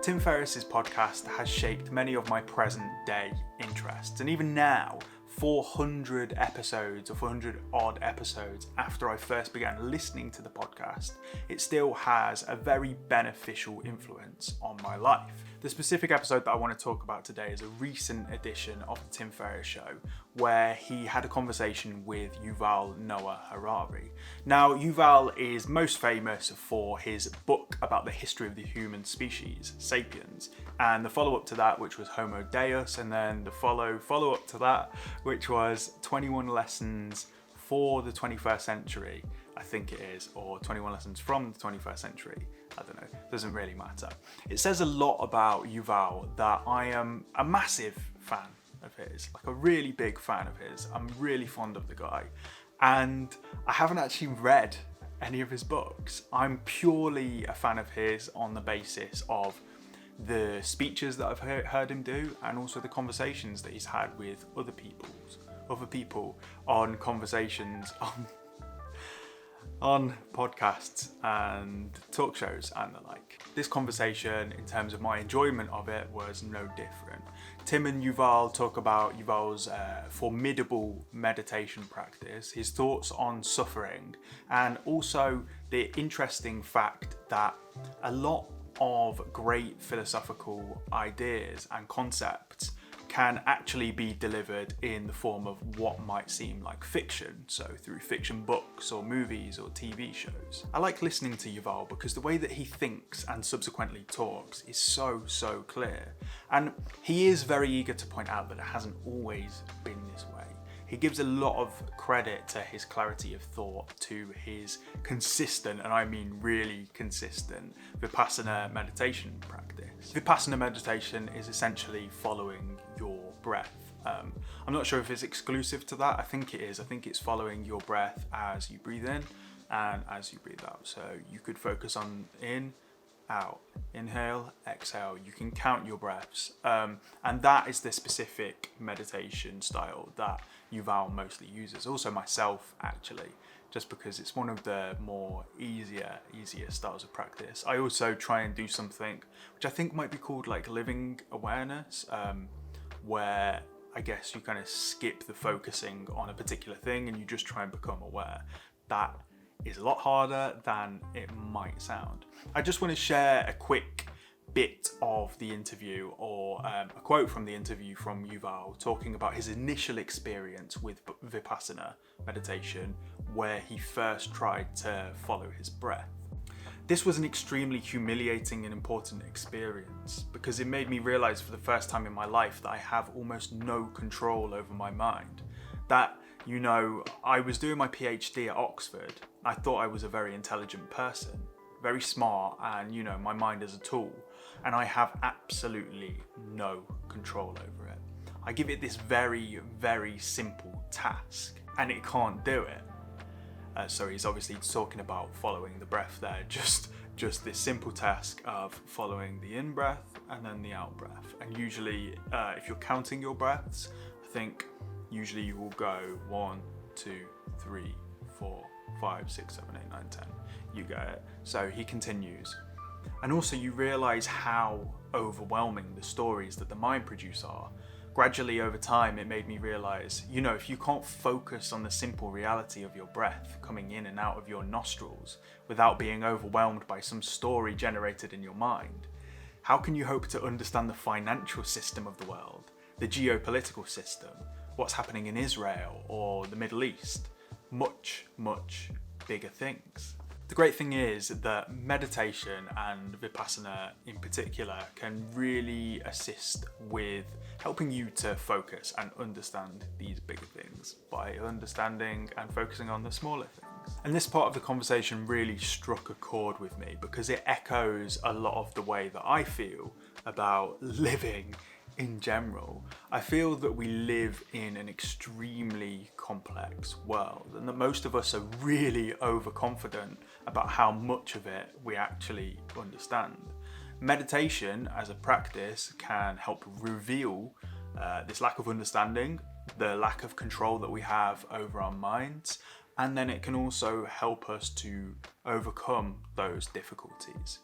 Tim Ferriss's podcast has shaped many of my present day interests, and even now, 400 episodes or 400 odd episodes after I first began listening to the podcast, it still has a very beneficial influence on my life. The specific episode that I want to talk about today is a recent edition of the Tim Ferriss Show, where he had a conversation with Yuval Noah Harari. Now, Yuval is most famous for his book about the history of the human species, Sapiens, and the follow-up to that, which was Homo Deus, and then the follow-up to that, which was 21 Lessons for the 21st Century, I think it is, or 21 Lessons from the 21st Century. I don't know, doesn't really matter. It says a lot about Yuval that I am a massive fan of his, like a really big fan of his. I'm really fond of the guy, and I haven't actually read any of his books. I'm purely a fan of his on the basis of the speeches that I've heard him do, and also the conversations that he's had with other people on conversations on podcasts and talk shows and the like. This conversation, in terms of my enjoyment of it, was no different. Tim and Yuval talk about Yuval's formidable meditation practice, his thoughts on suffering, and also the interesting fact that a lot of great philosophical ideas and concepts can actually be delivered in the form of what might seem like fiction, so through fiction books or movies or TV shows. I like listening to Yuval because the way that he thinks and subsequently talks is so clear, and he is very eager to point out that it hasn't always been this way. He gives a lot of credit to his clarity of thought, to his consistent, and I mean really consistent, Vipassana meditation practice. Vipassana meditation is essentially following your breath. I'm not sure if it's exclusive to that. I think it is. I think it's following your breath as you breathe in and as you breathe out. So you could focus on in, out, inhale, exhale. You can count your breaths, and that is the specific meditation style that Yuval mostly uses. Also myself, actually, just because it's one of the more easier styles of practice. I also try and do something which I think might be called like living awareness, where I guess you kind of skip the focusing on a particular thing and you just try and become aware. That is a lot harder than it might sound. I just want to share a quick bit of the interview, or a quote from the interview from Yuval talking about his initial experience with Vipassana meditation, where he first tried to follow his breath. This was an extremely humiliating and important experience because it made me realize for the first time in my life that I have almost no control over my mind. That, you know, I was doing my PhD at Oxford. I thought I was a very intelligent person, very smart, and, you know, my mind is a tool, and I have absolutely no control over it. I give it this very simple task and it can't do it. So he's obviously talking about following the breath there, just this simple task of following the in breath and then the out breath. And usually, if you're counting your breaths, I think usually you will go 1, 2, 3, 4, 5, 6, 7, 8, 9, 10. You get it. So he continues. And also you realize how overwhelming the stories that the mind produce are. Gradually over time, it made me realize, you know, if you can't focus on the simple reality of your breath coming in and out of your nostrils without being overwhelmed by some story generated in your mind, how can you hope to understand the financial system of the world, the geopolitical system, what's happening in Israel or the Middle East? Much bigger things. The great thing is that meditation, and Vipassana in particular, can really assist with helping you to focus and understand these bigger things by understanding and focusing on the smaller things. And this part of the conversation really struck a chord with me because it echoes a lot of the way that I feel about living in general. I feel that we live in an extremely complex world, and that most of us are really overconfident about how much of it we actually understand. Meditation as a practice can help reveal this lack of understanding, the lack of control that we have over our minds, and then it can also help us to overcome those difficulties.